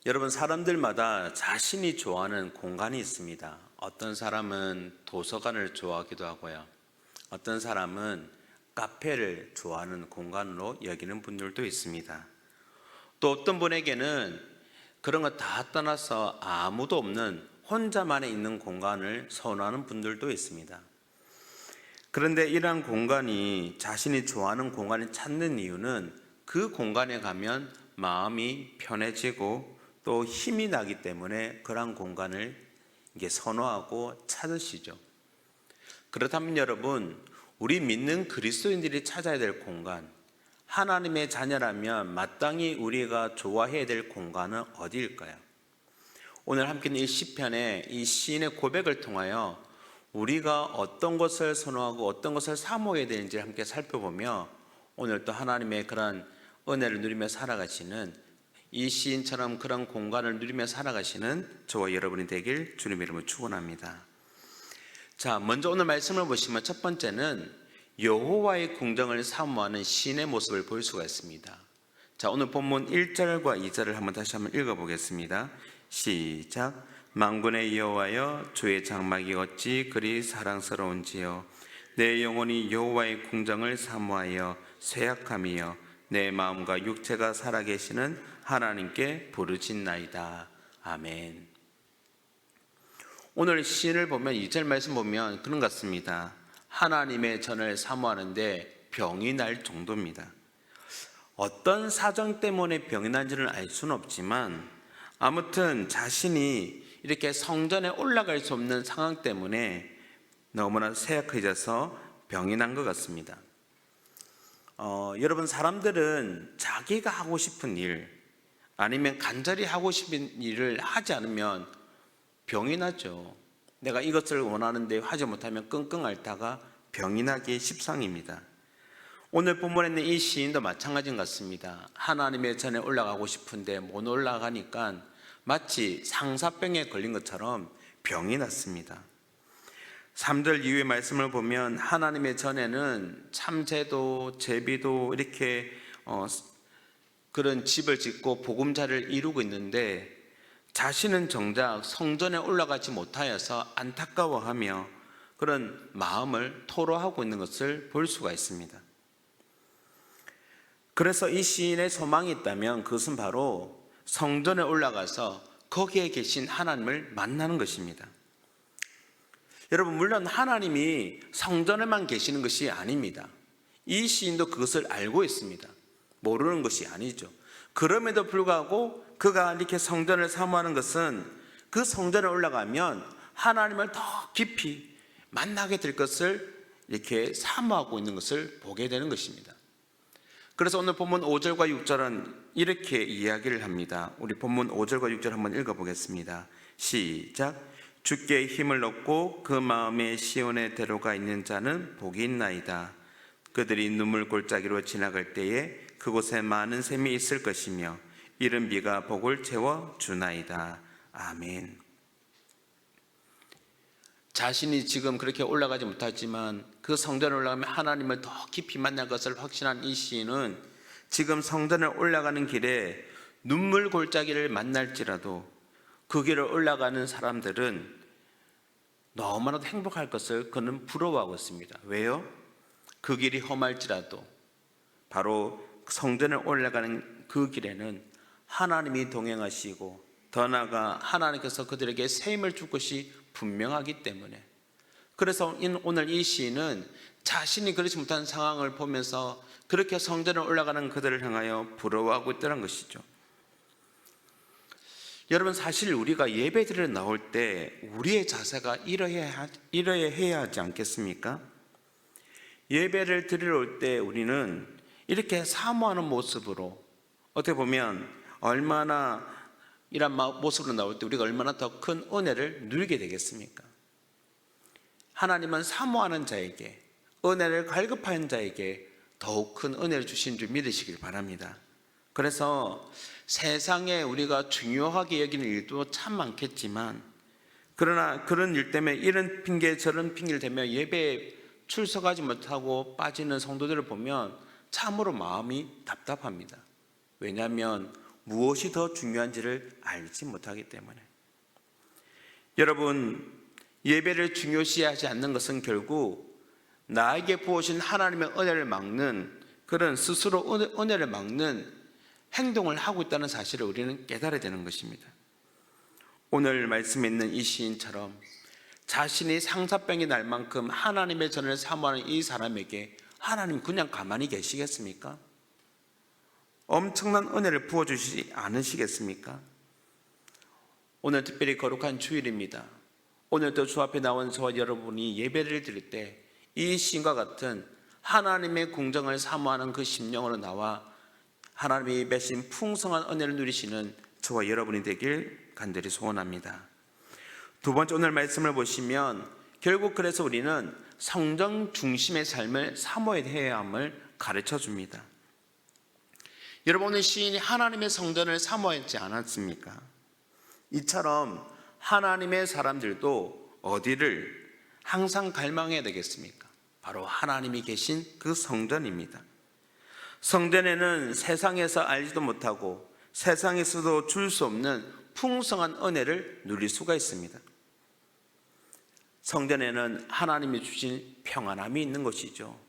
여러분, 사람들마다 자신이 좋아하는 공간이 있습니다. 어떤 사람은 도서관을 좋아하기도 하고요. 어떤 사람은 카페를 좋아하는 공간으로 여기는 분들도 있습니다. 또 어떤 분에게는 그런 거 다 떠나서 아무도 없는 혼자만에 있는 공간을 선호하는 분들도 있습니다. 그런데 이러한 공간이 자신이 좋아하는 공간을 찾는 이유는 그 공간에 가면 마음이 편해지고 또 힘이 나기 때문에 그러한 공간을 이게 선호하고 찾으시죠. 그렇다면 여러분, 우리 믿는 그리스도인들이 찾아야 될 공간, 하나님의 자녀라면 마땅히 우리가 좋아해야 될 공간은 어디일까요? 오늘 함께 이 시편의 이 시인의 고백을 통하여 우리가 어떤 것을 선호하고 어떤 것을 사모해야 되는지를 함께 살펴보며 오늘 또 하나님의 그런 은혜를 누리며 살아가시는 이 시인처럼 그런 공간을 누리며 살아가시는 저와 여러분이 되길 주님의 이름으로 축원합니다. 자, 먼저 오늘 말씀을 보시면 첫 번째는 여호와의 궁정을 사모하는 시인의 모습을 볼 수가 있습니다. 자, 오늘 본문 1절과 2절을 한번 다시 한번 읽어보겠습니다. 시작. 만군의 여호와여, 주의 장막이 어찌 그리 사랑스러운지요. 내 영혼이 여호와의 궁정을 사모하여 쇠약함이여 내 마음과 육체가 살아계시는 하나님께 부르짖나이다. 아멘. 오늘 시인을 보면 2절 말씀 보면 그런 것 같습니다. 하나님의 전을 사모하는데 병이 날 정도입니다. 어떤 사정 때문에 병이 난지는 알 수는 없지만 아무튼 자신이 이렇게 성전에 올라갈 수 없는 상황 때문에 너무나 쇠약해져서 병이 난 것 같습니다. 여러분, 사람들은 자기가 하고 싶은 일 아니면 간절히 하고 싶은 일을 하지 않으면 병이 나죠. 내가 이것을 원하는데 하지 못하면 끙끙 앓다가 병이 나기 십상입니다. 오늘 본문에 있는 이 시인도 마찬가지인 것 같습니다. 하나님의 전에 올라가고 싶은데 못 올라가니까 마치 상사병에 걸린 것처럼 병이 났습니다. 3절 이후의 말씀을 보면 하나님의 전에는 참새도 제비도 이렇게 그런 집을 짓고 보금자리를 이루고 있는데 자신은 정작 성전에 올라가지 못하여서 안타까워하며 그런 마음을 토로하고 있는 것을 볼 수가 있습니다. 그래서 이 시인의 소망이 있다면 그것은 바로 성전에 올라가서 거기에 계신 하나님을 만나는 것입니다. 여러분, 물론 하나님이 성전에만 계시는 것이 아닙니다. 이 시인도 그것을 알고 있습니다. 모르는 것이 아니죠. 그럼에도 불구하고 그가 이렇게 성전을 사모하는 것은 그 성전에 올라가면 하나님을 더 깊이 만나게 될 것을 이렇게 사모하고 있는 것을 보게 되는 것입니다. 그래서 오늘 본문 5절과 6절은 이렇게 이야기를 합니다. 우리 본문 5절과 6절 한번 읽어보겠습니다. 시작. 주께 힘을 얻고 그 마음에 시온의 대로가 있는 자는 복이 있나이다. 그들이 눈물 골짜기로 지나갈 때에 그곳에 많은 샘이 있을 것이며 이른 비가 복을 채워 주나이다. 아멘. 자신이 지금 그렇게 올라가지 못하지만 그 성전에 올라가면 하나님을 더 깊이 만날 것을 확신한 이 시인은 지금 성전에 올라가는 길에 눈물 골짜기를 만날지라도 그 길을 올라가는 사람들은 너무나도 행복할 것을 그는 부러워하고 있습니다. 왜요? 그 길이 험할지라도 바로 성전에 올라가는 그 길에는 하나님이 동행하시고 더 나아가 하나님께서 그들에게 새 힘을 줄 것이 분명하기 때문에, 그래서 오늘 이 시인은 자신이 그렇지 못한 상황을 보면서 그렇게 성전에 올라가는 그들을 향하여 부러워하고 있다는 것이죠. 여러분, 사실 우리가 예배드리러 나올 때 우리의 자세가 이러해야 하지 않겠습니까? 예배를 드리러 올 때 우리는 이렇게 사모하는 모습으로, 어떻게 보면 얼마나 이런 모습으로 나올 때 우리가 얼마나 더 큰 은혜를 누리게 되겠습니까? 하나님은 사모하는 자에게, 은혜를 갈급하는 자에게 더욱 큰 은혜를 주신 줄 믿으시길 바랍니다. 그래서 세상에 우리가 중요하게 여기는 일도 참 많겠지만, 그러나 그런 일 때문에 이런 핑계 저런 핑계를 대며 예배에 출석하지 못하고 빠지는 성도들을 보면 참으로 마음이 답답합니다. 왜냐하면 무엇이 더 중요한지를 알지 못하기 때문에. 여러분, 예배를 중요시하지 않는 것은 결국 나에게 부어진 하나님의 은혜를 막는, 그런 스스로 은혜를 막는 행동을 하고 있다는 사실을 우리는 깨달아야 되는 것입니다. 오늘 말씀에 있는 이 시인처럼 자신이 상사병이 날 만큼 하나님의 전을 사모하는 이 사람에게 하나님 그냥 가만히 계시겠습니까? 엄청난 은혜를 부어주시지 않으시겠습니까? 오늘 특별히 거룩한 주일입니다. 오늘도 주 앞에 나온 저와 여러분이 예배를 드릴 때 이 시인과 같은 하나님의 궁정을 사모하는 그 심령으로 나와 하나님이 맺신 풍성한 은혜를 누리시는 저와 여러분이 되길 간절히 소원합니다. 두 번째, 오늘 말씀을 보시면 결국 그래서 우리는 성전 중심의 삶을 사모해야 함을 가르쳐 줍니다. 여러분, 오늘 시인이 하나님의 성전을 사모하지 않았습니까? 이처럼 하나님의 사람들도 어디를 항상 갈망해야 되겠습니까? 바로 하나님이 계신 그 성전입니다. 성전에는 세상에서 알지도 못하고 세상에서도 줄 수 없는 풍성한 은혜를 누릴 수가 있습니다. 성전에는 하나님이 주신 평안함이 있는 것이죠.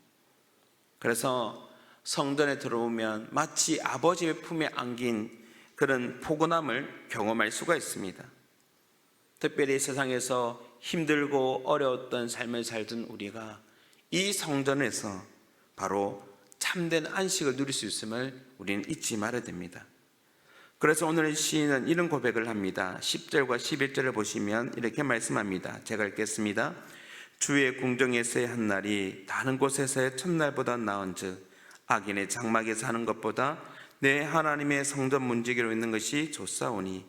그래서 성전에 들어오면 마치 아버지의 품에 안긴 그런 포근함을 경험할 수가 있습니다. 특별히 세상에서 힘들고 어려웠던 삶을 살던 우리가 이 성전에서 바로 참된 안식을 누릴 수 있음을 우리는 잊지 말아야 됩니다. 그래서 오늘 시인은 이런 고백을 합니다. 10절과 11절을 보시면 이렇게 말씀합니다. 제가 읽겠습니다. 주의 궁정에서의 한 날이 다른 곳에서의 첫날보다 나은즉 악인의 장막에 사는 것보다 내 하나님의 성전 문지기로 있는 것이 좋사오니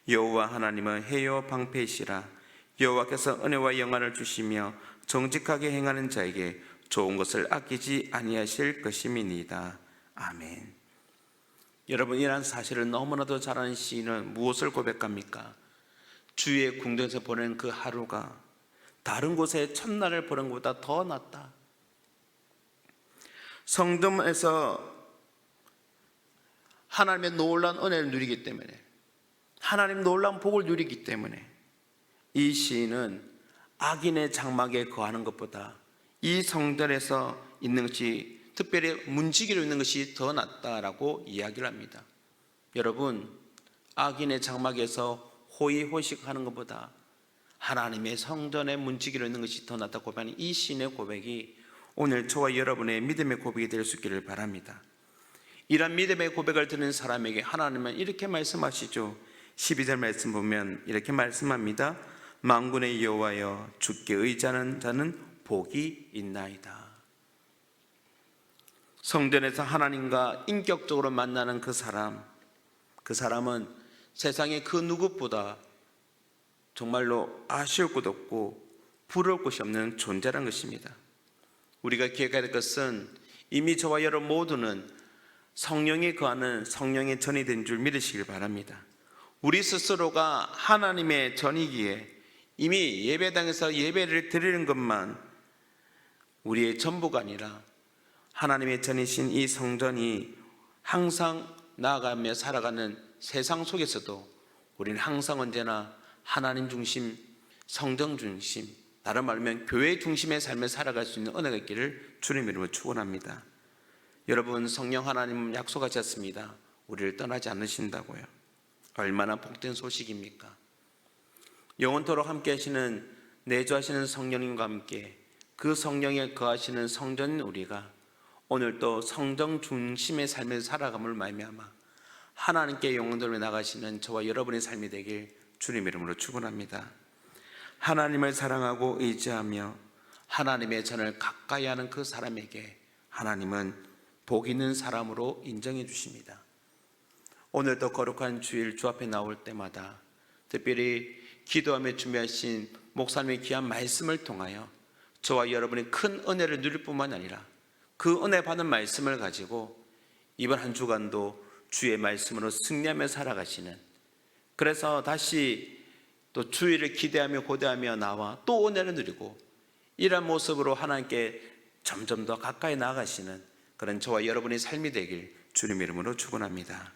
여호와 하나님은 해요 방패이시라. 여호와께서 은혜와 영광을 주시며 정직하게 행하는 자에게 좋은 것을 아끼지 아니하실 것임이니이다. 아멘. 여러분, 이러한 사실을 너무나도 잘 아는 시인은 무엇을 고백합니까? 주의 궁정에서 보낸 그 하루가 다른 곳의 첫날을 보낸 것보다 더 낫다. 성전에서 하나님의 놀라운 은혜를 누리기 때문에, 하나님 놀라운 복을 누리기 때문에 이 시인은 악인의 장막에 거하는 것보다 이 성전에서 있는 것이, 특별히 문지기로 있는 것이 더 낫다라고 이야기를 합니다. 여러분, 악인의 장막에서 호의호식하는 것보다 하나님의 성전의 문지기로 있는 것이 더 낫다고 고백하는 이 시인의 고백이 오늘 저와 여러분의 믿음의 고백이 될 수 있기를 바랍니다. 이런 믿음의 고백을 듣는 사람에게 하나님은 이렇게 말씀하시죠. 12절 말씀 보면 이렇게 말씀합니다. 만군의 여호와여, 주께 의지하는 자는 복이 있나이다. 성전에서 하나님과 인격적으로 만나는 그 사람은 세상의 그 누구보다 정말로 아쉬울 곳 없고 부러울 곳이 없는 존재라는 것입니다. 우리가 기억해야 될 것은 이미 저와 여러분 모두는 성령이 거하는 성령의 전이 된 줄 믿으시길 바랍니다. 우리 스스로가 하나님의 전이기에 이미 예배당에서 예배를 드리는 것만 우리의 전부가 아니라 하나님의 전이신 이 성전이 항상 나아가며 살아가는 세상 속에서도 우리는 항상 언제나 하나님 중심, 성전 중심, 다른 말하면 교회 중심의 삶을 살아갈 수 있는 은혜가 있기를 주님 이름으로 축원합니다. 여러분, 성령 하나님은 약속하셨습니다. 우리를 떠나지 않으신다고요. 얼마나 복된 소식입니까? 영원토록 함께 하시는, 내주하시는 성령님과 함께 그 성령에 거하시는 성전인 우리가 오늘도 성전 중심의 삶을 살아감을 말미암아 하나님께 영원토록 나가시는 저와 여러분의 삶이 되길 주님 이름으로 축원합니다. 하나님을 사랑하고 의지하며 하나님의 전을 가까이 하는 그 사람에게 하나님은 복 있는 사람으로 인정해 주십니다. 오늘도 거룩한 주일 주 앞에 나올 때마다 특별히 기도하며 준비하신 목사님의 귀한 말씀을 통하여 저와 여러분이 큰 은혜를 누릴 뿐만 아니라 그 은혜 받은 말씀을 가지고 이번 한 주간도 주의 말씀으로 승리하며 살아가시는, 그래서 다시 또 주일을 기대하며 고대하며 나와 또 은혜를 누리고 이런 모습으로 하나님께 점점 더 가까이 나아가시는 그런 저와 여러분의 삶이 되길 주님 이름으로 축원합니다.